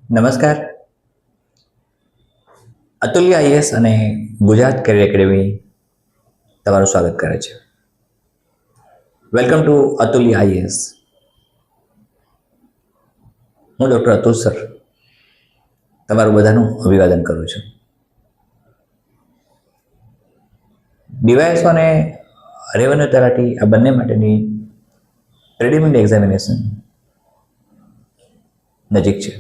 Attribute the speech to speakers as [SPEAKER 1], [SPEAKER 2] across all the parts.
[SPEAKER 1] નમસ્કાર. અતુલ્ય આઈએસ અને Gujarat carrier academy તમારું સ્વાગત કરે છે. Welcome to Atulya IAS. હું ડૉક્ટર અતુલ સર તમારું બધાનું અભિવાદન કરું છું. ડીવાયએસઓ અને રેવન્યુ તલાટી આ બંને માટેની પ્રિલિમિનરી એક્ઝામિનેશન નજીક છે.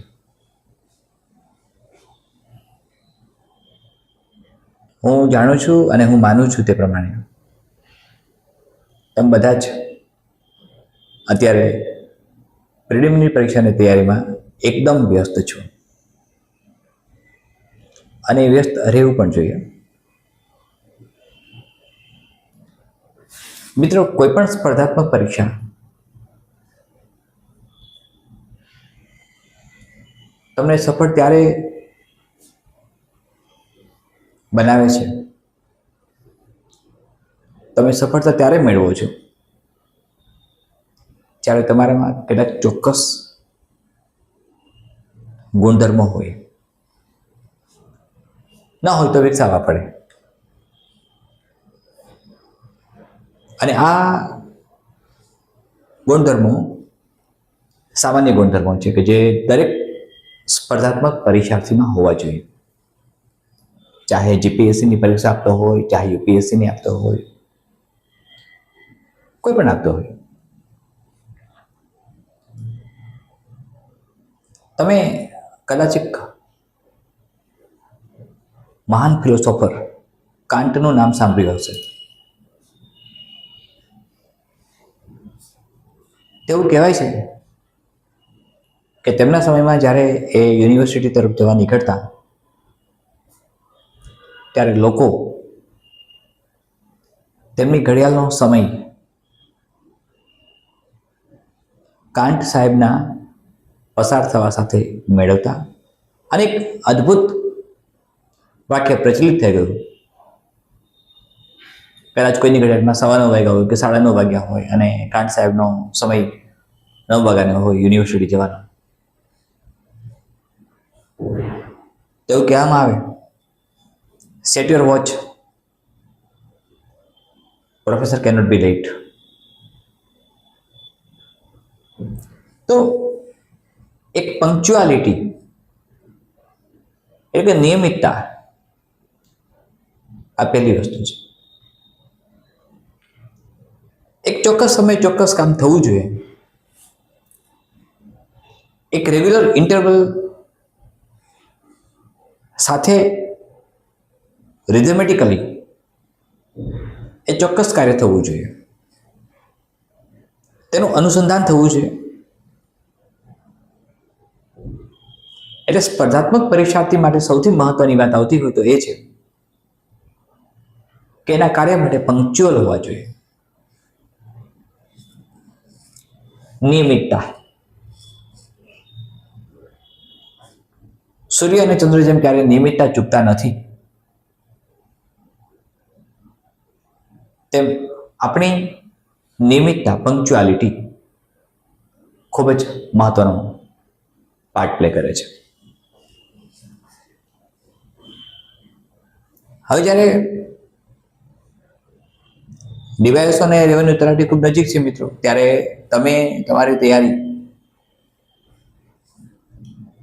[SPEAKER 1] હું જાણું છું અને હું માનું છું તે પ્રમાણે તમે બધા જ અત્યારે પ્રિલિમિનરી પરીક્ષાની તૈયારીમાં એકદમ વ્યસ્ત છો અને વ્યસ્ત રહેવું પણ જોઈએ. મિત્રો, કોઈ પણ સ્પર્ધાત્મક પરીક્ષા તમને સફળ ત્યારે બનાવે છે, તમે સફળતા ત્યારે મેળવો છો જ્યારે તમારામાં કેટલાક ચોક્કસ ગુણધર્મો હોય, ન હોય તો વિકસાવવા પડે. અને આ ગુણધર્મો સામાન્ય ગુણધર્મો છે કે જે દરેક સ્પર્ધાત્મક પરીક્ષાર્થીમાં હોવા જોઈએ, ચાહે જીપીએસસીની પરીક્ષા આપતો હોય, ચાહે યુપીએસસીની આપતો હોય, કોઈ પણ આપતો હોય. તમે કદાચ એક મહાન ફિલોસોફર કાંટનું નામ સાંભળ્યું હશે. તેવું કહેવાય છે કે તેમના સમયમાં જ્યારે એ યુનિવર્સિટી તરફ જવા નીકળતા ત્યારે લોકો તેમની ઘડિયાળનો સમય કાંટ સાહેબના પસાર થવા સાથે મેળવતા અને એક અદ્ભુત વાક્ય પ્રચલિત થઈ ગયું. કદાચ કોઈની ઘડિયાળમાં 9:15 વાગ્યા હોય કે 9:30 વાગ્યા હોય અને કાંટ સાહેબનો સમય 9 વાગ્યાનો હોય યુનિવર્સિટી જવાનો, તેવું કહેવામાં આવે, set your watch, professor cannot be late. તો એક પંક્ચ્યુઆલિટી એટલે કે નિયમિતતા આ પહેલી વસ્તુ છે. એક ચોક્કસ સમય ચોક્કસ કામ થવું જોઈએ. એક રેગ્યુલર ઇન્ટરવલ સાથે રિધમેટિકલી એ ચોક્કસ કાર્ય થવું જોઈએ, તેનું અનુસંધાન થવું જોઈએ. એટલે સ્પર્ધાત્મક પરીક્ષાર્થી માટે સૌથી મહત્વની વાત આવતી હોય તો એ છે કે એના કાર્ય માટે પંક્ચ્યુઅલ હોવા જોઈએ. નિયમિતતા. સૂર્ય અને ચંદ્ર જેમ ક્યારે નિયમિતતા ચૂકતા નથી, તેમ આપણી નિયમિતતા, પંક્ચ્યુઆલિટી ખૂબ જ મહત્વનો પાર્ટ પ્લે કરે છે. હવે જ્યારે ડીવાયએસઓ અને રેવન્યુ તલાટી ખૂબ નજીક છે મિત્રો, ત્યારે તમે તમારી તૈયારી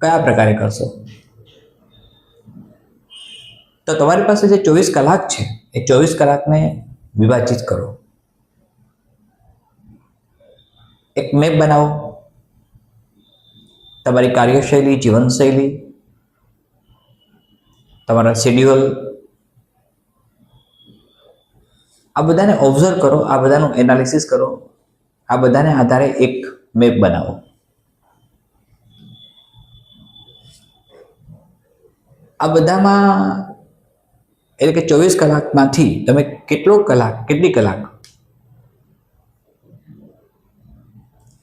[SPEAKER 1] કયા પ્રકારે કરશો? તો તમારી પાસે જે 24 કલાક છે એ 24 કલાકને વિભાજિત કરો. એક મેપ બનાવો. તમારી કાર્યશૈલી, જીવનશૈલી, તમારા શેડ્યુલ, આ બધાને ઓબ્ઝર્વ કરો, આ બધાનું એનાલિસિસ કરો, આ બધાને આધારે એક મેપ બનાવો. આ બધામાં એટલે કે 24 કલાકમાંથી તમે કેટલી કલાક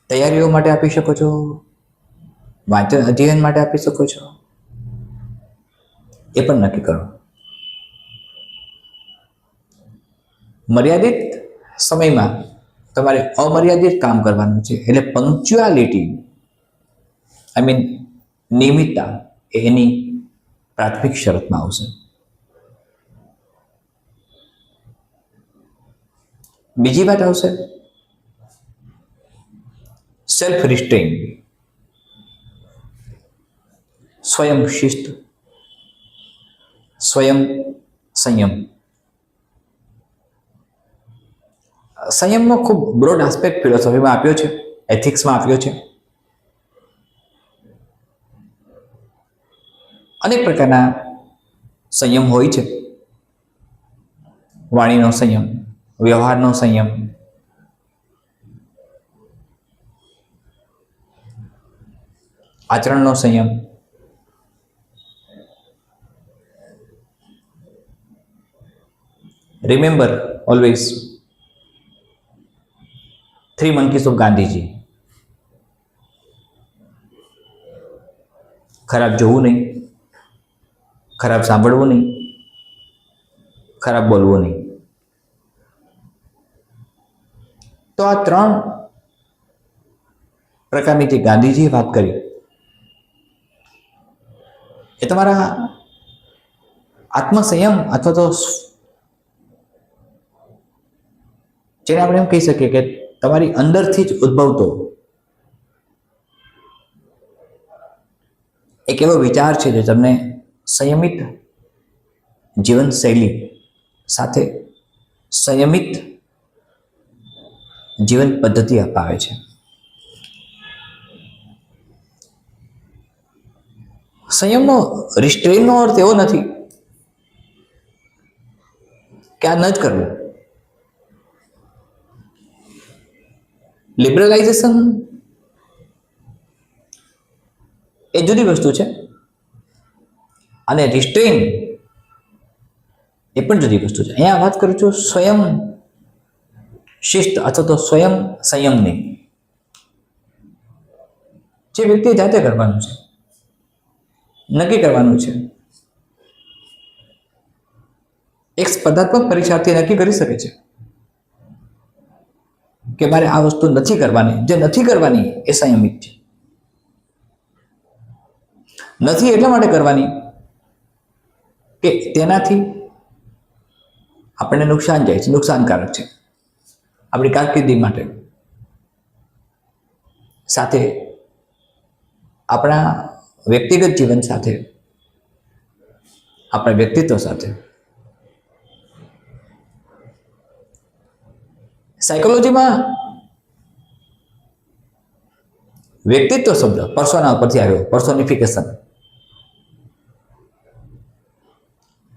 [SPEAKER 1] તૈયારીઓ માટે આપી શકો છો, વાંચન અધ્યયન માટે આપી શકો છો, એ પણ નક્કી કરો. મર્યાદિત સમયમાં તમારે અમર્યાદિત કામ કરવાનું છે. એટલે પંક્ચ્યુઆલિટી, નિયમિતતા એ એની પ્રાથમિક શરતમાં આવશે. બીજી વાત આવશે સેલ્ફ રિસ્ટ્રેઇન, સ્વયં શિસ્ત, સ્વયં સંયમ. સંયમનો ખૂબ બ્રોડ આસ્પેક્ટ ફિલોસોફીમાં આપ્યો છે, એથિક્સમાં આપ્યો છે. અનેક પ્રકારના સંયમ હોય છે. વાણીનો સંયમ, વ્યવહારનો સંયમ, આચરણનો સંયમ. Remember always 3 monkeys of Gandhiji. ખરાબ જોવું નહીં, ખરાબ સાંભળવું નહીં, ખરાબ બોલવું નહીં. તો આ 3 પ્રકારની જે ગાંધીજીએ વાત કરી એ તમારા આત્મસંયમ અથવા તો જેને આપણે એમ કહી શકીએ કે તમારી અંદરથી જ ઉદ્ભવતો એક એવો વિચાર છે જે તમને સંયમિત જીવનશૈલી સાથે સંયમિત જીવન પદ્ધતિ અપાવે છે. સંયમનો રિસ્ટ્રેઇનનો અર્થ એવો નથી કે આ ન જ કરવું. લિબરલાઇઝેશન એ જુદી વસ્તુ છે અને રિસ્ટ્રેઇન એ પણ જુદી વસ્તુ છે. અહીંયા વાત કરું છું સ્વયં શિસ્ત અથવા તો સ્વયં સંયમની. જે વ્યક્તિએ જાતે કરવાનું છે, નક્કી કરવાનું છે. એક સ્પર્ધાત્મક પરીક્ષાર્થી નક્કી કરી શકે છે કે મારે આ વસ્તુ નથી કરવાની. જે નથી કરવાની એ સંયમિત છે. નથી એટલા માટે કરવાની કે તેનાથી આપણને નુકસાન જાય છે, નુકસાનકારક છે આપણી કારકિર્દી માટે, સાથે આપણા વ્યક્તિગત જીવન સાથે, આપણા વ્યક્તિત્વ સાથે. સાયકોલોજીમાં વ્યક્તિત્વ શબ્દ પર્સોના પરથી આવ્યો, પર્સોનિફિકેશન.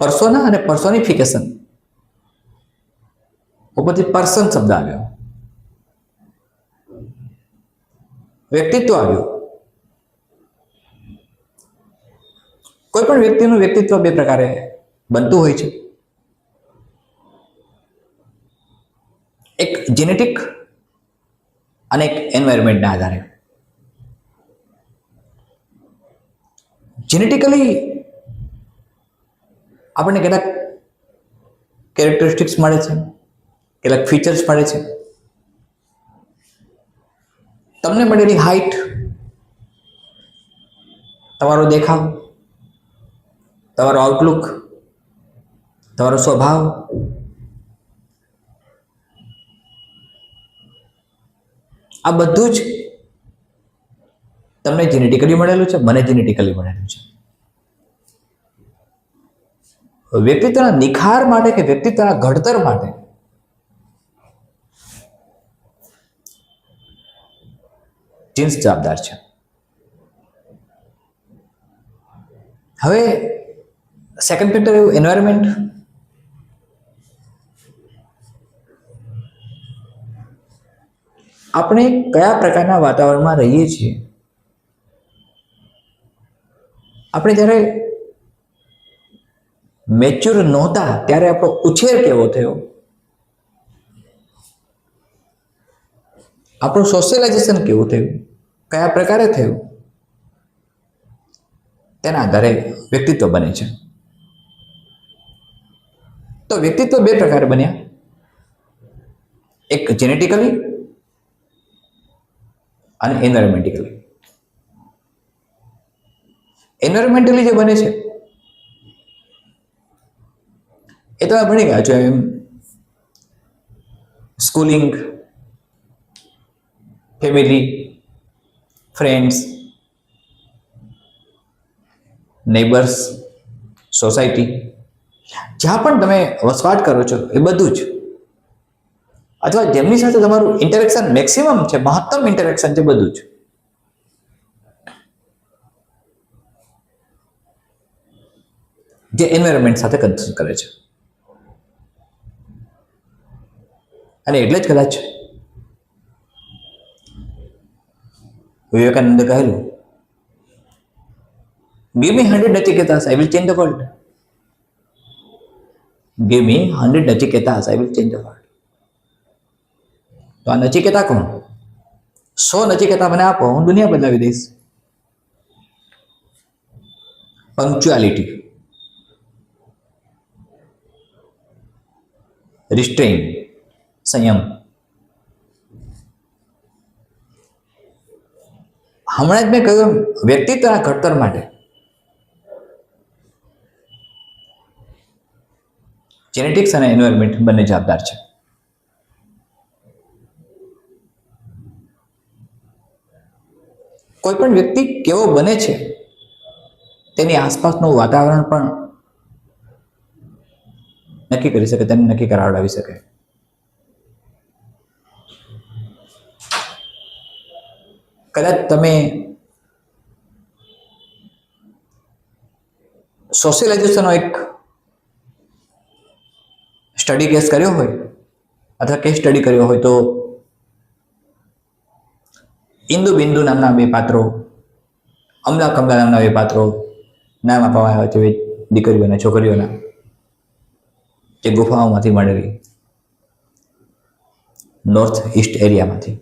[SPEAKER 1] પર્સોના અને પર્સોનિફિકેશન ઉપરથી પર્સન શબ્દ આવ્યો, વ્યક્તિત્વ આવ્યું. કોઈ પણ વ્યક્તિનું વ્યક્તિત્વ 2 પ્રકારે બનતું હોય છે. એક જેનેટિક અને એક એન્વાયરમેન્ટના આધારે. જેનેટિકલી આપણને કેટલાક કેરેક્ટરિસ્ટિક્સ મળે છે, કેટલાક ફીચર્સ મળે છે. તમને મળેલી હાઈટ, તમારો દેખાવ, તમારો આઉટલુક, તમારો સ્વભાવ, આ બધું જ તમને જેનેટિકલી મળેલું છે, મને જેનેટિકલી મળેલું છે. વ્યક્તિત્વના નિખાર માટે કે વ્યક્તિત્વના ઘડતર માટે જીન્સ જવાબદાર છે. હવે સેકન્ડ ફેક્ટર એવું એન્વાયરમેન્ટ. આપણે કયા પ્રકારના વાતાવરણમાં રહીએ છીએ, આપણે જ્યારે મેચ્યોર નહોતા ત્યારે આપણો ઉછેર કેવો થયો, આપણું સોશિયલાઇઝેશન કેવું થયું, કયા પ્રકારે થયું, તેના આધારે વ્યક્તિત્વ બને છે. તો વ્યક્તિત્વ 2 પ્રકારે બન્યા, એક જેનેટિકલી અને એન્વાયરમેન્ટિકલી. એન્વાયરમેન્ટલી જે બને છે એ તમે ભણી ગયા છો. એમ schooling, family, friends, neighbours, society, જ્યાં પણ તમે વસવાટ કરો છો એ બધું જ, અથવા જેમની સાથે તમારું ઇન્ટરેક્શન મેક્સિમમ છે, મહત્તમ ઇન્ટરેક્શન છે, બધું જ જે એન્વાયરમેન્ટ સાથે કન્સર્ન કરે છે. અને એટલે જ કદાચ વિવેકાનંદે કહેલું, give me 100 Nachiketas, I will change the world. Give me 100 Nachiketas, I will change the world. તો આ નચિકેતા કોણ? 100 નચિકેતા મને આપો, હું દુનિયા બદલાવી દઈશ. પંક્ચ્યુઆલિટી, રિસ્ટ્રેઇન, સંયમ. હમણાં જ મેં કહ્યું, વ્યક્તિત્વના ઘડતર માટે જેનેટિક્સ અને એન્વાયરમેન્ટ બંને જવાબદાર છે. કોઈ પણ વ્યક્તિ કેવો બને છે તેની આસપાસનું વાતાવરણ પણ નક્કી કરી શકે, તેને નક્કી કરાવડાવી શકે. કદાચ તમે સોશિયલાઇઝેશનનો એક સ્ટડી કેસ કર્યો હોય અથવા કેસ સ્ટડી કર્યો હોય તો ઇન્દુ બિંદુ નામના બે પાત્રો, અમલા કમલા નામના બે પાત્રો નામ આપવામાં આવ્યા છે દીકરીઓના, છોકરીઓના, જે ગુફાઓમાંથી મળેલી નોર્થ ઈસ્ટ એરિયામાંથી.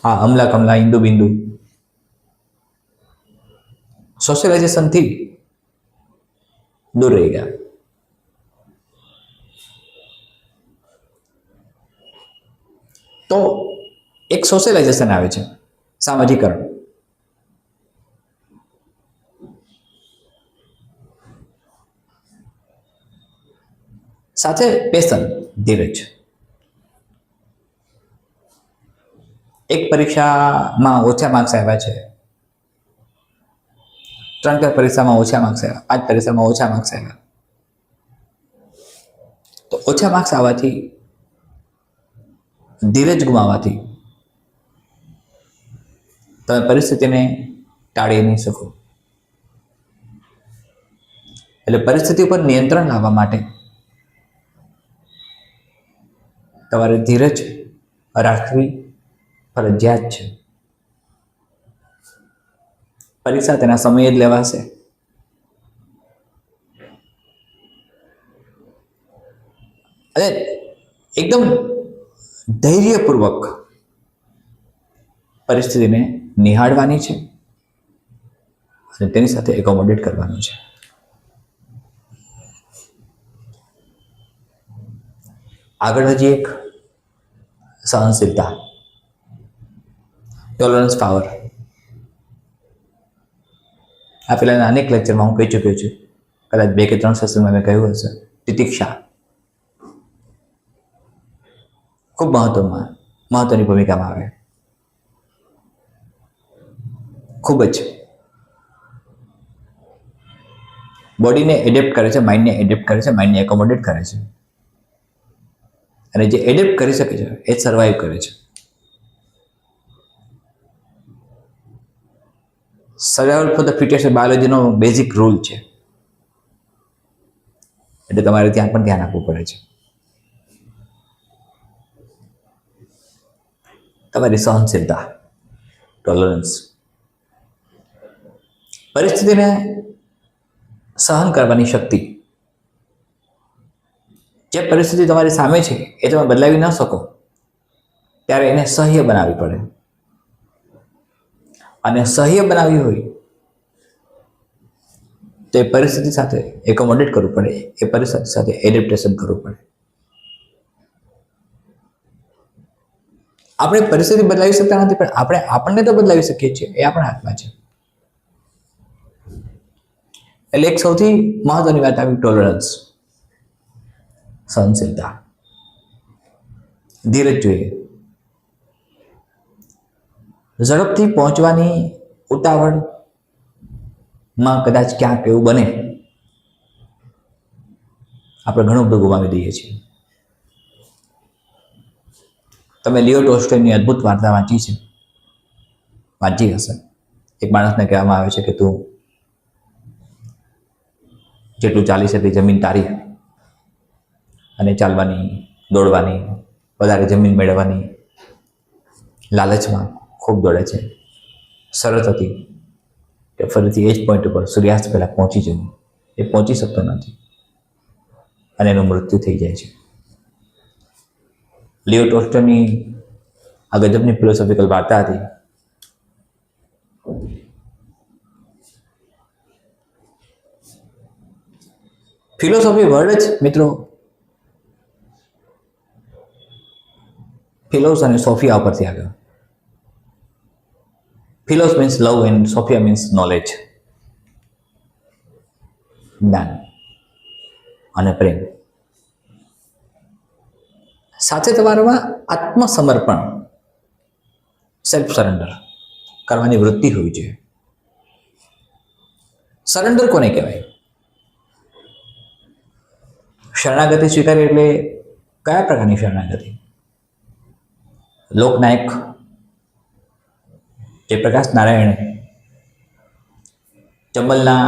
[SPEAKER 1] આ અમલા કમલા, ઇન્દુ બિંદુ સોશિયલાઇઝેશનથી દૂર રહી ગયા. તો એક સોશિયલાઇઝેશન આવે છે, સામાજિકરણ. સાથે પેશન, ધીરજ. એક પરીક્ષામાં ઓછા માર્ક્સ આવ્યા છે, 3-4 પરીક્ષામાં ઓછા માર્ક્સ આવ્યા, 5 પરીક્ષામાં ઓછા માર્ક્સ આવ્યા. તો ઓછા માર્ક્સ આવવાથી, ધીરજ ગુમાવવાથી તમે પરિસ્થિતિને ટાળી નહીં શકો. એટલે પરિસ્થિતિ પર નિયંત્રણ લાવવા માટે તમારે ધીરજ રાખવી ફરજિયાત છે. પરીક્ષા તેના સમયે જ લેવાશે. અને એકદમ ધૈર્યપૂર્વક પરિસ્થિતિને નિહાળવાની છે અને તેની સાથે એકોમોડેટ કરવાનું છે. આગળ હજી એક સહનશીલતા, ટોલરન્સ પાવર. આ પહેલાના અનેક લેક્ચરમાં હું કહી ચૂક્યો છું, કદાચ 2 કે 3 સેશનમાં મેં કહ્યું હશે. તિતિક્ષા ખૂબ મહત્વની ભૂમિકામાં આવે. ખૂબ જ બોડીને એડેપ્ટ કરે છે, માઇન્ડને એડેપ્ટ કરે છે, માઇન્ડને એકોમોડેટ કરે છે. અને જે એડેપ્ટ કરી શકે છે એ સર્વાઈવ કરે છે. સર્વાઈવલ ફોર ધ ફિટેસ્ટ બાયોલોજીનો બેઝિક રૂલ છે. એટલે તમારે ત્યાં પણ ધ્યાન આપવું પડે છે. તમારી સહનશીલતા, ટોલરન્સ, પરિસ્થિતિને સહન કરવાની શક્તિ. જે પરિસ્થિતિ તમારી સામે છે એ તમે બદલાવી ન શકો ત્યારે એને સહ્ય બનાવવી પડે. અને સહ્ય બનાવવી હોય તો એ પરિસ્થિતિ સાથે એકોમોડેટ કરવું પડે, એ પરિસ્થિતિ સાથે એડેપ્ટેશન કરવું પડે. આપણે પરિસ્થિતિ બદલાવી શકતા નથી, પણ આપણે આપણને તો બદલાવી શકીએ છીએ, એ આપણા હાથમાં છે. એટલે એક સૌથી મહત્વની વાત આવી ટોલરન્સ, સહનશીલતા, ધીરજ જોઈએ. ઝડપથી પહોંચવાની ઉતાવળમાં કદાચ ક્યાંક એવું બને આપણે ઘણું બધું ગુમાવી દઈએ છીએ. તમે લિયો ટોલ્સ્ટોયની અદ્ભુત વાર્તા વાંચી હશે. એક માણસને કહેવામાં આવે છે કે તું જેટલું ચાલી શકે જમીન તારી, અને ચાલવાની, દોડવાની, વધારે જમીન મેળવવાની લાલચમાં ખૂબ દોડે છે. શરત હતી કે ફરીથી એ જ પોઈન્ટ ઉપર સૂર્યાસ્ત પહેલાં પહોંચી જવું. એ પહોંચી શકતો નથી અને એનું મૃત્યુ થઈ જાય છે. લિયો ટોલ્સ્ટોયની આ ગજબની ફિલોસોફિકલ વાર્તા હતી. ફિલોસોફી વર્ડ જ મિત્રો ફિલોસ અને સોફિયા પરથી આવ્યો. Philos means love and sophia means knowledge, જ્ઞાન અને પ્રેમ. સાથે તમારામાં આત્મસમર્પણ, સેલ્ફ સરેન્ડર કરવાની વૃત્તિ હોવી જોઈએ. સરેન્ડર કોને કહેવાય? શરણાગતિ સ્વીકારી એટલે કયા પ્રકારની શરણાગતિ? લોકનાયક જયપ્રકાશ નારાયણે ચંબલના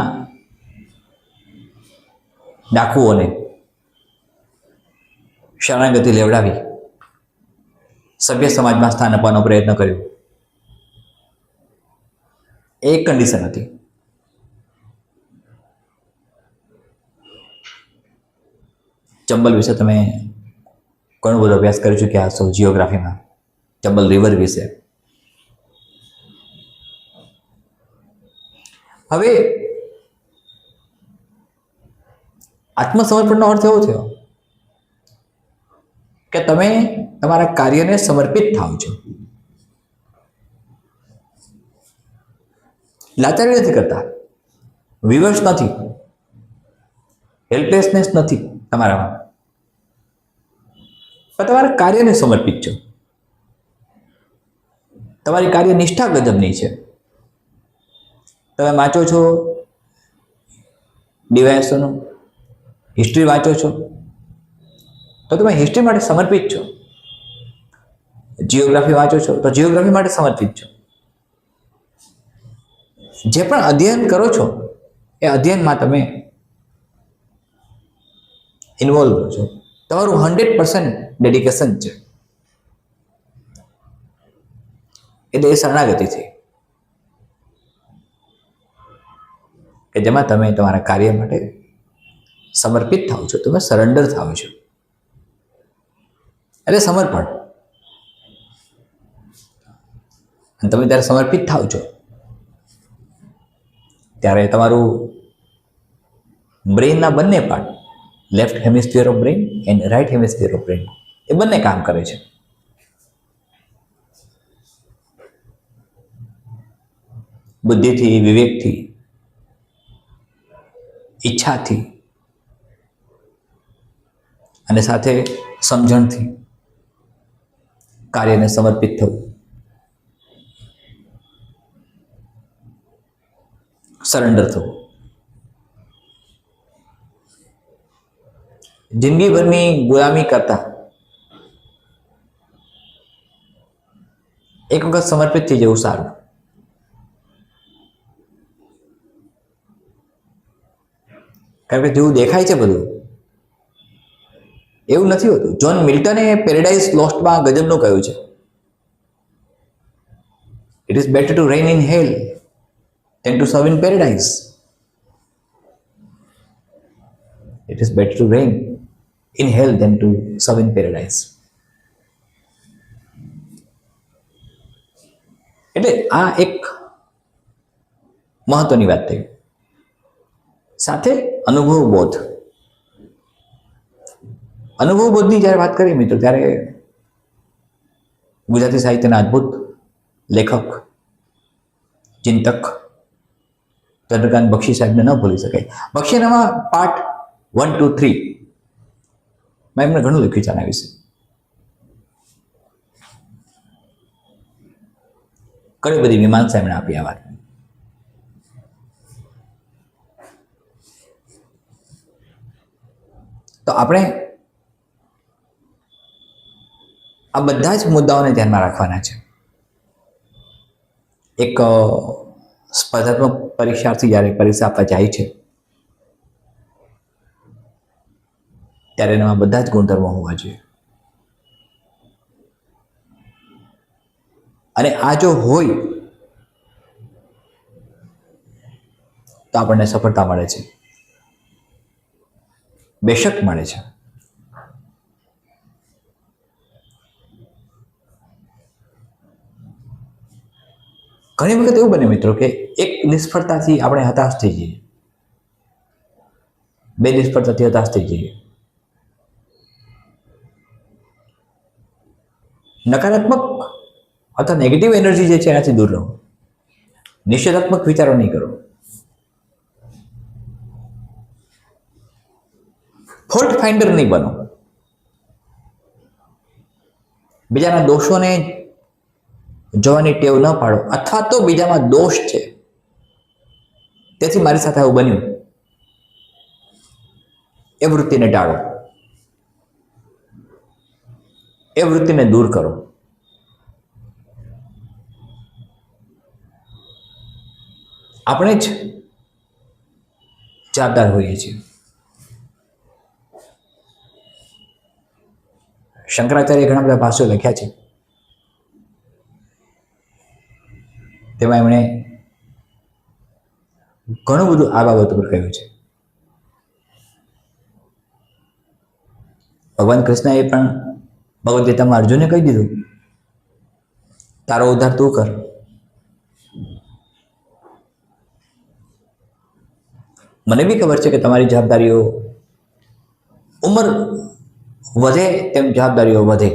[SPEAKER 1] ડાકુઓને શરણાગતિ લેવડાવી સભ્ય સમાજમાં સ્થાન આપવાનો પ્રયત્ન કર્યો. એક કન્ડિશન હતી, ચંબલ વિશે તમે ઘણો બધો અભ્યાસ કરી ચૂક્યા હશો જીઓગ્રાફીમાં, ચંબલ રિવર વિશે. હવે આત્મસમર્પણનો અર્થ એવો થયો કે તમે તમારા કાર્યને સમર્પિત થાવ છો. લાચારી નથી કરતા, વિવશ નથી, હેલ્પલેસનેસ નથી તમારામાં, પણ તમારા કાર્યને સમર્પિત છો. તમારી કાર્ય નિષ્ઠા ગજબની છે. તમે વાંચો છો ડીવાયએસઓનું, હિસ્ટ્રી વાંચો છો તો તમે હિસ્ટ્રી માટે સમર્પિત છો. જીઓગ્રાફી વાંચો છો તો જીઓગ્રાફી માટે સમર્પિત છો. જે પણ અધ્યયન કરો છો એ અધ્યયનમાં તમે ઇન્વોલ્વ છો. તમારું 100% ડેડિકેશન છે. એટલે એ શરણાગતિ છે કે જેમાં તમે તમારા કાર્ય માટે સમર્પિત થાવ છો, તમે સરેન્ડર થાવ છો. એટલે સમર્પણ. અને તમે ત્યારે સમર્પિત થાવ છો ત્યારે તમારું બ્રેઇનના બંને part, left hemisphere of brain and right hemisphere of brain, એ બંને કામ કરે છે. બુદ્ધિથી, વિવેકથી, ઈચ્છાથી અને સાથે સમજણથી કાર્યને સમર્પિત થવું, સરેન્ડર થવું. જિંદગીભરની ગુલામી કરતા એક વખત સમર્પિત થઈ જવું સારું. કારણ કે જેવું દેખાય છે બધું એવું નથી હોતું. જ્હોન મિલ્ટને પેરેડાઇઝ લોસ્ટમાં ગજબનું કહ્યું છે, it is better to reign in hell than to serve in paradise. It is better to reign in hell than to serve in paradise. એટલે આ એક મહત્વની વાત થઈ. સાથે અનુભવ બોધ. અનુભવ બોધની જ્યારે વાત કરીએ મિત્રો ત્યારે ગુજરાતી સાહિત્યના અદ્ભુત લેખક, ચિંતક ચંદ્રકાંત બક્ષી સાહેબને ન ભૂલી શકાય. બક્ષીનામાં પાર્ટ 1, 2, 3 મેં એમને ઘણું લખ્યું છે આના વિશે. ઘણી બધી મીમાંસા એમણે આપી આ વાતની. તો આપણે આ બધા જ મુદ્દાઓને ધ્યાનમાં રાખવાના છે. એક સ્પર્ધાત્મક પરીક્ષાર્થી જ્યારે પરીક્ષા આપવા જાય છે ત્યારે એનામાં બધા જ ગુણધર્મો હોવા જોઈએ. અને આ જો હોય તો આપણને સફળતા મળે છે, બેશક મળે છે. ઘણી વખત એવું બને મિત્રો કે એક નિષ્ફળતાથી આપણે હતાશ થઈ જઈએ, 2 નિષ્ફળતાથી હતાશ થઈ જઈએ. નકારાત્મક અથવા નેગેટિવ એનર્જી જે છે એનાથી દૂર રહો. નિષેધાત્મક વિચારો નહીં કરો. ફોલ્ટ ફાઇન્ડર નહીં બનો. બીજાના દોષોને જોવાની ટેવ ન પાડો, અથવા તો બીજામાં દોષ છે તેથી મારી સાથે આવું બન્યું એ વૃત્તિને ટાળો, એ વૃત્તિને દૂર કરો. આપણે જ જવાબદાર હોઈએ છીએ. શંકરાચાર્ય ઘણા બધા ભાષ્યો લખ્યા છે. તેમાં એમણે ઘણું બધું આ બાબત પર કહ્યું છે. ભગવાન કૃષ્ણએ પણ ભગવદ્ ગીતામાં અર્જુનને કહી દીધું, તારો ઉદ્ધાર તું કર. મને બી ખબર છે કે તમારી જવાબદારીઓ, ઉંમર વધે તેમ જવાબદારીઓ વધે,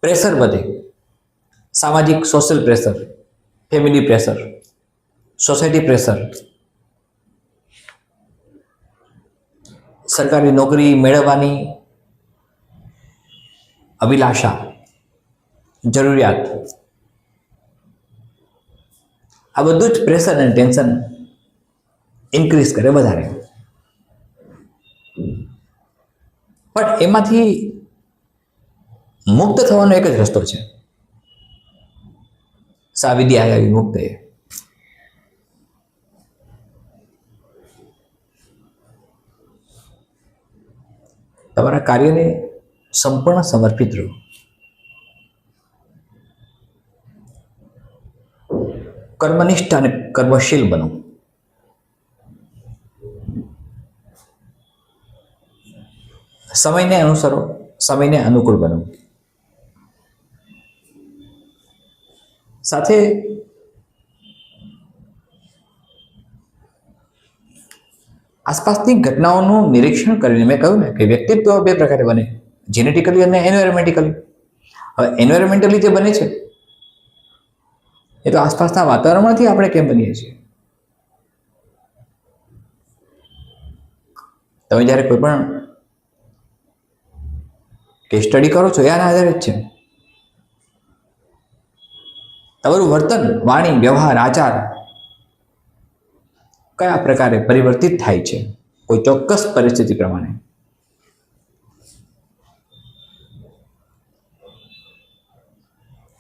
[SPEAKER 1] પ્રેશર વધે. સામાજિક social pressure, family pressure, society pressure, સરકારી નોકરી મેળવવાની અભિલાષા, જરૂરિયાત, આ બધું જ પ્રેશર અને ટેન્શન ઇન્ક્રીઝ કરે, વધારે. પણ એમાંથી મુક્ત થવાનો એક જ રસ્તો છે, સા વિદ્યા વિમુક્ત. તમારા કાર્યને સંપૂર્ણ સમર્પિત રહો. કર્મનિષ્ઠ અને કર્મશીલ બનો. સમયને અનુસરો, સમયને અનુકૂળ બનો. સાથે આસપાસની ઘટનાઓનું નિરીક્ષણ કરીને, મેં કહ્યું ને કે વ્યક્તિત્વ 2 પ્રકારે બને, જેનેટિકલી અને એન્વાયરમેન્ટિકલી. હવે એન્વાયરમેન્ટલી જે બને છે એ તો આસપાસના વાતાવરણમાંથી આપણે કેમ બનીએ છીએ. તમે જ્યારે કોઈ પણ કેસ સ્ટડી કરો છો એના આધારે જ છે. તમારું વર્તન, વાણી, વ્યવહાર, આચાર કયા પ્રકારે પરિવર્તિત થાય છે કોઈ ચોક્કસ પરિસ્થિતિ પ્રમાણે.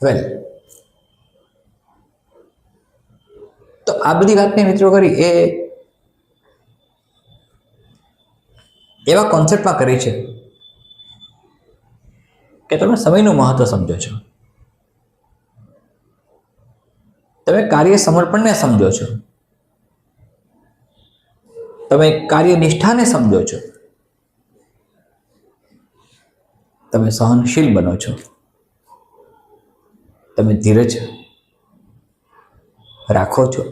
[SPEAKER 1] વેલ, તો આ બધી વાતને મિત્રો કરી એ એવા કોન્સેપ્ટમાં કરી છે કે તમે સમયનું મહત્વ સમજો છો, તમે કાર્ય સમર્પણને સમજો છો, તમે કાર્ય નિષ્ઠાને સમજો છો, તમે સહનશીલ બનો છો, તમે ધીરજ રાખો છો,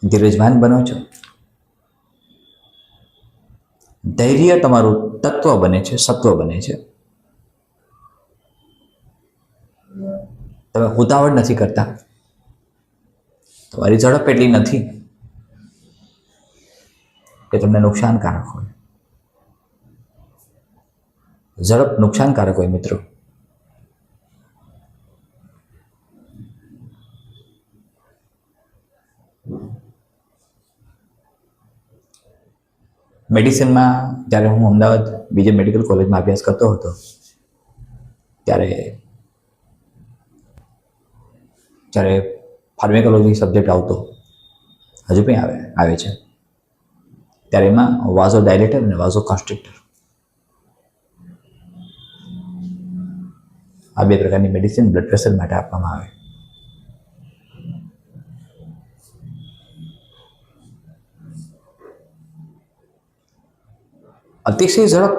[SPEAKER 1] ધીરજવાન બનો છો, ધૈર્ય તમારું તત્વ બને છે, સત્વ બને છે. તમે ઉતાવળ નથી કરતા, તમારી ઝડપ એટલી નથી કે તમને નુકસાનકારક હોય. ઝડપ નુકસાનકારક હોય મિત્રો. મેડિસિનમાં જ્યારે હું અમદાવાદ બીજે મેડિકલ કોલેજમાં અભ્યાસ કરતો હતો જ્યારે ફાર્મેકોલોજી સબ્જેક્ટ આવતો, હજુ પણ આવે છે, ત્યારે એમાં વાઝો ડાયલેટર અને વાઝો કન્સ્ટ્રિક્ટર આ બે પ્રકારની મેડિસિન બ્લડ પ્રેશર માટે આપવામાં આવે. અતિશય ઝડપ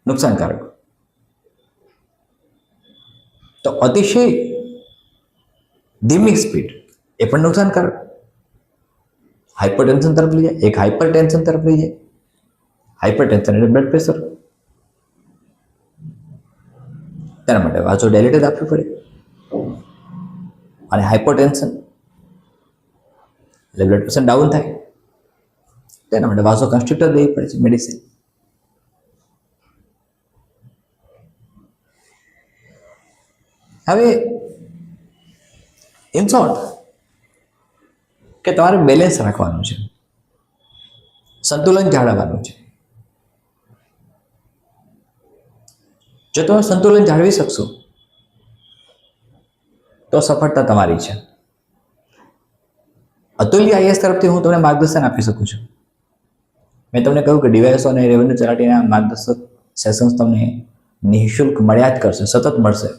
[SPEAKER 1] નુકસાનકારક, તો અતિશય ધીમી સ્પીડ એ પણ નુકસાનકારક. હાઇપરટેન્શન તરફ લઈ જાય, એક હાઇપરટેન્શન તરફ લઈ જાય. હાઇપરટેન્શન એટલે બ્લડ પ્રેશર, તેના માટે વાઝો ડાયલેટર આપવી પડે. અને હાઇપરટેન્શન એટલે બ્લડ પ્રેશર ડાઉન થાય, તેના માટે વાઝો કન્સ્ટ્રિક્ટર દેવી પડે છે મેડિસિન. હવે ઇન શોર્ટ કે તમારે બેલેન્સ રાખવાનું છે, સંતુલન જાળવવાનું છે. જો તમે સંતુલન જાળવી શકશો તો સફળતા તમારી છે. અતુલ્ય આઈએએસ તરફથી હું તમને માર્ગદર્શન આપી શકું છું. મેં તમને કહ્યું કે ડીવાયએસઓ અને રેવન્યુ તલાટીના માર્ગદર્શક સેશન્સ તમને નિઃશુલ્ક મળ્યા જ કરશે, સતત મળશે.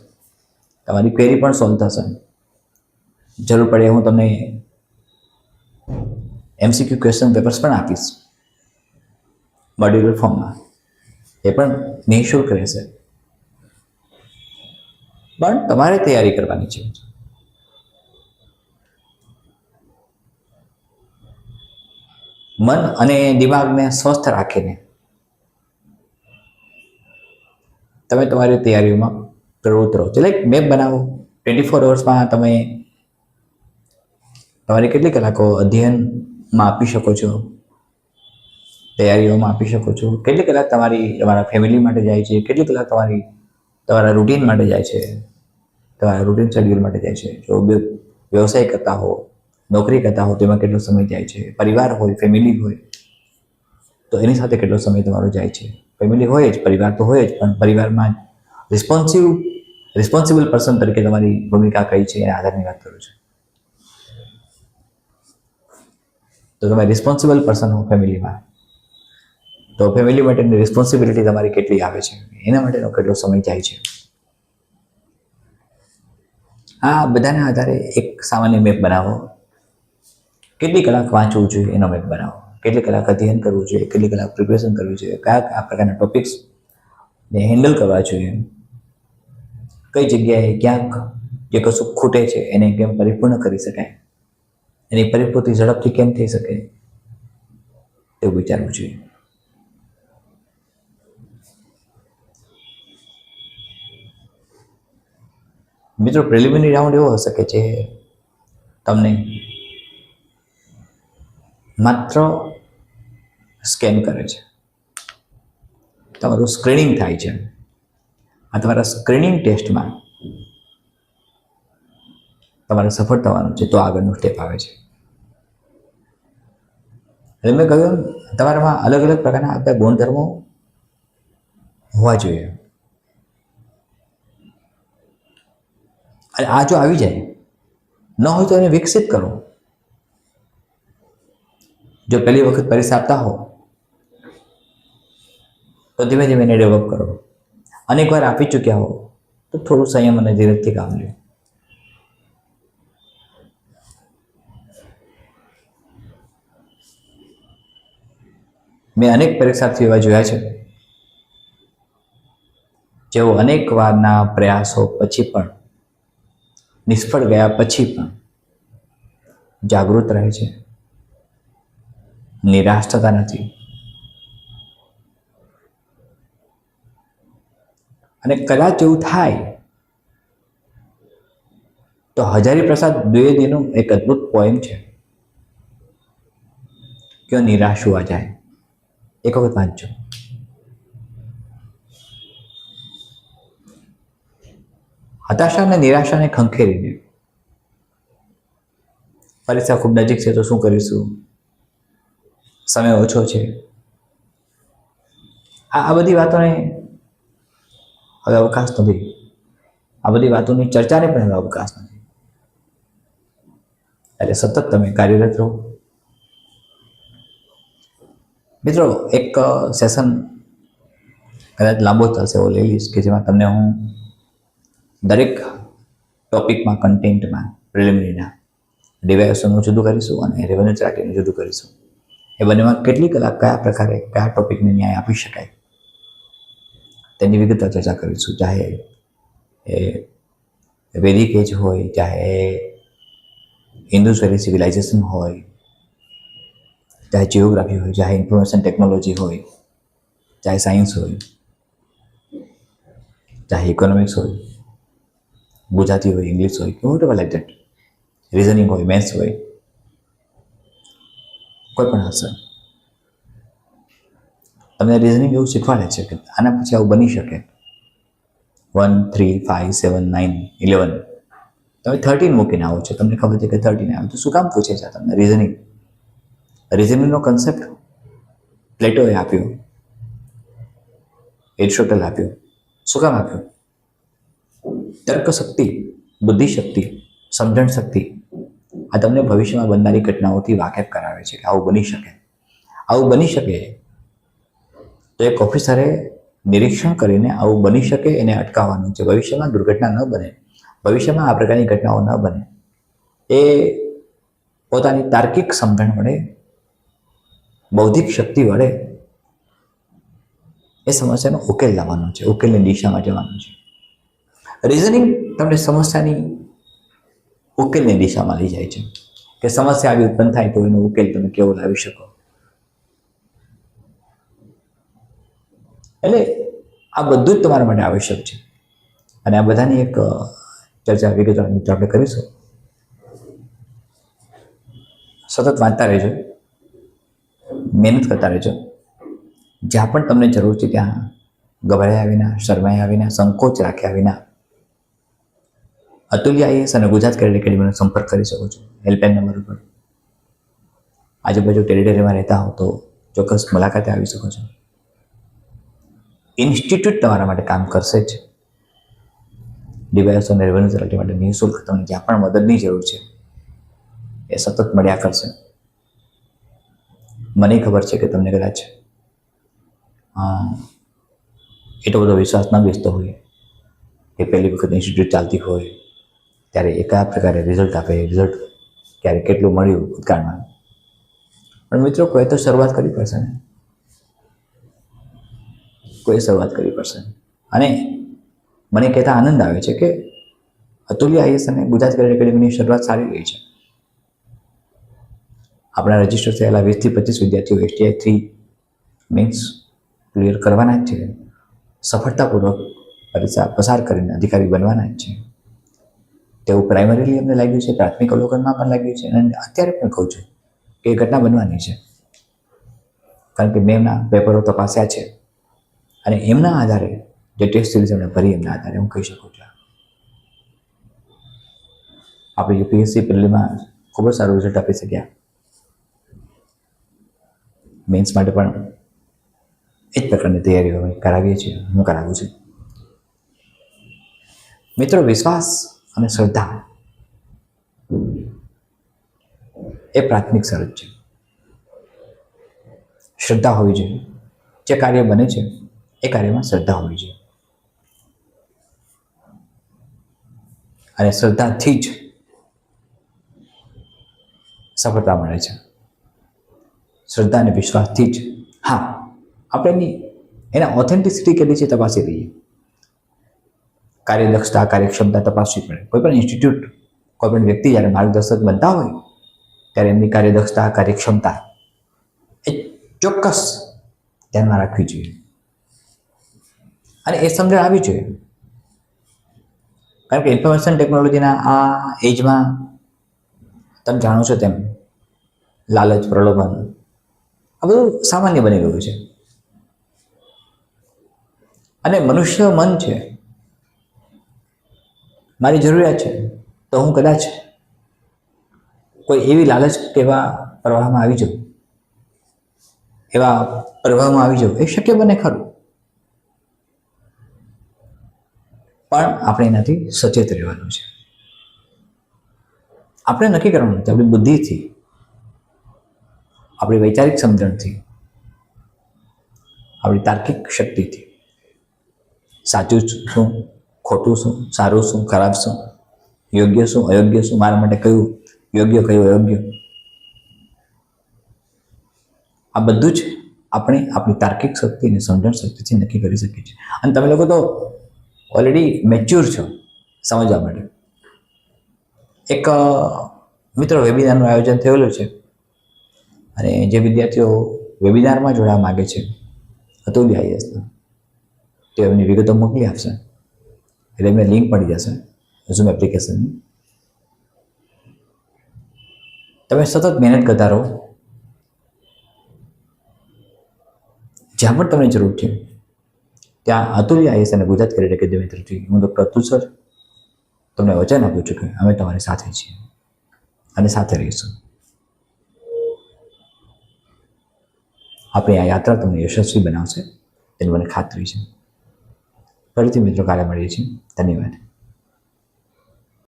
[SPEAKER 1] તમારી ક્વેરી પણ સોલ્વ થશે. જરૂર પડે હું તમને MCQ ક્વેશ્ચન પેપર્સ પણ આપીશ મોડ્યુલર ફોર્મમાં, એ પણ નિઃશુલ્ક રહેશે. પણ તમારે તૈયારી કરવાની છે. મન અને દિમાગને સ્વસ્થ રાખીને તમે તમારી તૈયારીઓમાં પ્રવૃત્ત રહો. એટલે એક મેપ બનાવો. 24 અવર્સમાં તમે તમારી કેટલી કલાકો અધ્યયનમાં આપી શકો છો, તૈયારીઓમાં આપી શકો છો, કેટલી કલાક તમારા ફેમિલી માટે જાય છે, કેટલી કલાક તમારા રૂટીન માટે જાય છે, તમારા રૂટીન શેડ્યુલ માટે જાય છે. જો વ્યવસાય કરતા હો, નોકરી કરતા હો, તેમાં કેટલો સમય જાય છે. પરિવાર હોય, ફેમિલી હોય તો એની સાથે કેટલો સમય તમારો જાય છે. ફેમિલી હોય જ, પરિવાર તો હોય જ, પણ પરિવારમાં રિસ્પોન્સિબલ પર્સન તરીકે તમારી ભૂમિકા કઈ છે એના આધારની વાત કરું છું. તો તમે રિસ્પોન્સિબલ પર્સન હો ફેમિલીમાં, તો ફેમિલી માટેની રિસ્પોન્સિબિલિટી તમારી કેટલી આવે છે, એના માટેનો કેટલો સમય જાય છે. આ બધાના આધારે એક સામાન્ય મેપ બનાવો. કેટલી કલાક વાંચવું જોઈએ એનો મેપ બનાવો. કેટલી કલાક અધ્યયન કરવું જોઈએ, કેટલી કલાક પ્રિપેરેશન કરવી જોઈએ, કયા પ્રકારના ટોપિક્સને હેન્ડલ કરવા જોઈએ, કઈ જગ્યાએ ક્યાંક જે કશું ખૂટે છે એને કેમ પરિપૂર્ણ કરી શકાય, એની પરિપૂર્તિ ઝડપથી કેમ થઈ શકે, એવું વિચારવું જોઈએ. મિત્રો, પ્રિલિમિનરી રાઉન્ડ એવો હશે કે જે તમને માત્ર સ્કેન કરે છે, તમારું સ્ક્રીનિંગ થાય છે. આ તમારા સ્ક્રીનિંગ ટેસ્ટમાં તમારે સફળ થવાનું છે, તો આગળનું સ્ટેપ આવે છે. એટલે મેં કહ્યું તમારામાં અલગ અલગ પ્રકારના આપણા ગુણધર્મો હોવા જોઈએ. અને આ જો આવી જાય, ન હોય તો એને વિકસિત કરો. જો પહેલી વખત પરીક્ષા આપતા હો તો ધીમે ધીમે એને ડેવલપ કરો. અનેક વાર આપી ચૂક્યા હો તો થોડું સંયમ અને ધીરજથી કામ લો. મેં અનેક પરીક્ષાર્થીઓ એવા જોયા છે જેઓ અનેક વારના પ્રયાસો પછી પણ, નિષ્ફળ ગયા પછી પણ જાગૃત રહે છે, નિરાશ થતા નથી. અને કદાચ એવું થાય તો હજારી પ્રસાદ દ્વિવેદીનું એક અદ્ભુત પોએમ છે, ક્યો નિરાશ હુઆ જાય. એક વખત વાંચજો. હતાશા અને નિરાશાને ખંખેરીને પરીક્ષા ખૂબ નજીક છે તો શું કરીશું, સમય ઓછો છે, આ બધી વાતોને હવે અવકાશ નથી. આ બધી વાતોની ચર્ચાને પણ હવે અવકાશ નથી. એટલે સતત તમે કાર્યરત રહો. મિત્રો, એક સેશન કદાચ લાંબો થશે એવો લઈ લઈશ કે જેમાં તમને હું દરેક ટોપિકમાં, કન્ટેન્ટમાં, પ્રિલિમિનરીના ડિવાઇસનું જુદું કરીશું અને રેવન્યુ ચાર્ટિંગનું જુદું કરીશું. એ બંનેમાં કેટલી કલાક કયા પ્રકારે કયા ટોપિકને ન્યાય આપી શકાય તેની વિગતવાર ચર્ચા કરીશું. ચાહે એ વૈદિક એજ હોય, ચાહે ઇન્ડસ વેલી સિવિલાઇઝેશન હોય, ચાહે જિયોગ્રાફી હોય, ચાહે ઇન્ફોર્મેશન ટેકનોલોજી હોય, ચાહે સાયન્સ હોય, ચાહે ઇકોનોમિક્સ હોય, ગુજરાતી હોય, ઇંગ્લિશ હોય, વોટેવર લાઈક ધેટ, રિઝનિંગ હોય, મેથ્સ હોય, કોઈ પણ હશે. તમને રિઝનિંગ એવું શીખવાડે છે કે આના પછી આવું બની શકે. 1, 3, 5, 7, 9, 11 તમે 13 મૂકીને આવો છો, તમને ખબર છે કે 13 આવે તો શું કામ પૂછે છે તમને રિઝનિંગ? રિઝનિંગનો કન્સેપ્ટ પ્લેટોએ આપ્યો, એરિસ્ટોટલ આપ્યો. શું કામ આપ્યો? તર્ક શક્તિ, બુદ્ધિ શક્તિ, સમજણ શક્તિ આ તમને ભવિષ્યમાં બનનારી ઘટનાઓથી વાકેફ કરાવે છે કે આવું બની શકે. આવું બની શકે તો એક ઓફિસરે નિરીક્ષણ કરીને આવું બની શકે એને અટકાવવાનું છે. ભવિષ્યમાં દુર્ઘટના ન બને, ભવિષ્યમાં આ પ્રકારની ઘટનાઓ ન બને, એ પોતાની તાર્કિક સમજણ વડે, બૌદ્ધિક શક્તિ વડે એ સમસ્યાનો ઉકેલ લાવવાનો છે, ઉકેલની દિશામાં જવાનું છે. રિઝનિંગ તમને સમસ્યાની ઉકેલની દિશામાં લઈ જાય છે કે સમસ્યા આવી ઉત્પન્ન થાય તો એનો ઉકેલ તમે કેવો લાવી શકો. એટલે આ બધું જ તમારા માટે આવશ્યક છે અને આ બધાની એક ચર્ચા વિગતવાર મિત્રો આપણે કરીશું. સતત વાંચતા રહેજો, મહેનત કરતા રહેજો. જ્યાં પણ તમને જરૂર છે ત્યાં ગભરાયા વિના, શરમાયા વિના, સંકોચ રાખ્યા વિના અતુલ્ય આઈએએસ અને ગુજરાત કેડર એકેડમીનો સંપર્ક કરી શકો છો હેલ્પલાઇન નંબર ઉપર. આજુબાજુ ટેરિટરીમાં રહેતા હો તો ચોક્કસ મુલાકાતે આવી શકો છો. ઇન્સ્ટિટ્યૂટ તમારા માટે કામ કરશે જ. ડિવાઇસ અને રેવન્યુ ચાર્ટિંગ માટે નિઃશુલ્ક તમને જ્યાં પણ મદદની જરૂર છે એ સતત મળ્યા કરશે. મને ખબર છે કે તમને કદાચ એટલો બધો વિશ્વાસ ન બેસતો હોય કે પહેલી વખત ઇન્સ્ટિટ્યૂટ ચાલતી હોય ત્યારે એ કયા પ્રકારે રિઝલ્ટ આપે, રિઝલ્ટ ક્યારે કેટલું મળ્યું ભૂતકાળમાં. પણ મિત્રો, કોઈ તો શરૂઆત કરવી પડશે ને, કોઈ શરૂઆત કરવી પડશે. અને મને કહેતા આનંદ આવે છે કે અતુલ્ય આઈએએસ અને ગુજરાત કેડર એકેડમીની શરૂઆત સારી રહી છે. આપણા રજીસ્ટર થયેલા 20 થી 25 વિદ્યાર્થીઓ STI 3 મીન્સ ક્લિયર કરવાના જ છે. સફળતાપૂર્વક પરીક્ષા પસાર કરીને અધિકારી બનવાના જ છે. તેવું પ્રાઇમરીલી અમને લાગ્યું છે, પ્રાથમિક અવલોકનમાં પણ લાગ્યું છે અને અત્યારે પણ કહું છું કે એ ઘટના બનવાની છે. કારણ કે મેં એમના પેપરો તપાસ્યા છે અને એમના આધારે જે ટેસ્ટ સિરીઝ એમણે ભરી એમના આધારે હું કહી શકું છું આપણે યુપીએસસી પ્રિલિમમાં ખૂબ જ સારું રિઝલ્ટ આપી શક્યા. મેન્સ માટે પણ એ જ પ્રકારની તૈયારીઓ અમે કરાવીએ છીએ, હું કરાવું છું. મિત્રો, વિશ્વાસ અને શ્રદ્ધા એ પ્રાથમિક શરત છે. શ્રદ્ધા હોવી જોઈએ. જે કાર્ય બને છે એ કાર્યમાં શ્રદ્ધા હોવી જોઈએ અને શ્રદ્ધાથી જ સફળતા મળે છે. શ્રદ્ધા અને વિશ્વાસથી જ. હા, આપણે એના ઓથેન્ટિસિટી કેટલી છે તપાસી લઈએ. કાર્યદક્ષતા, કાર્યક્ષમતા તપાસવી પડે. કોઈ પણ ઇન્સ્ટિટ્યૂટ, કોઈ પણ વ્યક્તિ જ્યારે માર્ગદર્શક બનતા હોય ત્યારે એમની કાર્યદક્ષતા, કાર્યક્ષમતા એ ચોક્કસ ધ્યાનમાં રાખવી જોઈએ અને એ સમજણ આવી જોઈએ કારણ કે ઇન્ફોર્મેશન ટેકનોલોજીના આ એજમાં તમે જાણો છો તેમ લાલચ, પ્રલોભન આ બધું સામાન્ય બની ગયું છે. અને મનુષ્ય મન છે, મારી જરૂરિયાત છે તો હું કદાચ કોઈ એવી લાલચ કે એવા પ્રવાહમાં આવી જાઉં, એવા પ્રવાહમાં આવી જાઉં, એ શક્ય બને ખરું. પણ આપણે એનાથી સચેત રહેવાનું છે. આપણે નક્કી કરવાનું છે આપણી બુદ્ધિથી, આપણી વૈચારિક સમજણથી, આપણી તાર્કિક શક્તિથી સાચું શું, ખોટું શું, સારું શું, ખરાબ શું, યોગ્ય શું, અયોગ્ય શું, મારા માટે કયું યોગ્ય, કયું અયોગ્ય, આ બધું જ આપણે આપણી તાર્કિક શક્તિ અને સમજણ શક્તિથી નક્કી કરી શકીએ છીએ. અને તમે લોકો તો ઓલરેડી મેચ્યોર છો સમજવા માટે. એક મિત્રો વેબિનારનું આયોજન થયેલું છે અને જે વિદ્યાર્થીઓ વેબિનારમાં જોડાવા માગે છે અતુલ આઈએસના, તે એમની વિગતો મોકલી આપશે એટલે એમને લિંક મળી જશે ઝૂમ એપ્લિકેશનની. તમે સતત મહેનત કરતા રહો, જ્યાં પણ તમને જરૂર છે ત્યાં અતુલ આઈએસ અને ગુજરાત કેડેટ એકેડમી તરફથી હું ડૉક્ટર અતુલ સર તમને વચન આપું છું કે અમે તમારી સાથે છીએ અને સાથે રહીશું. આપણી આ યાત્રા તમને યશસ્વી બનાવશે તેની મને ખાતરી છે. ફરીથી મિત્રો કાલે મળીએ છીએ. ધન્યવાદ.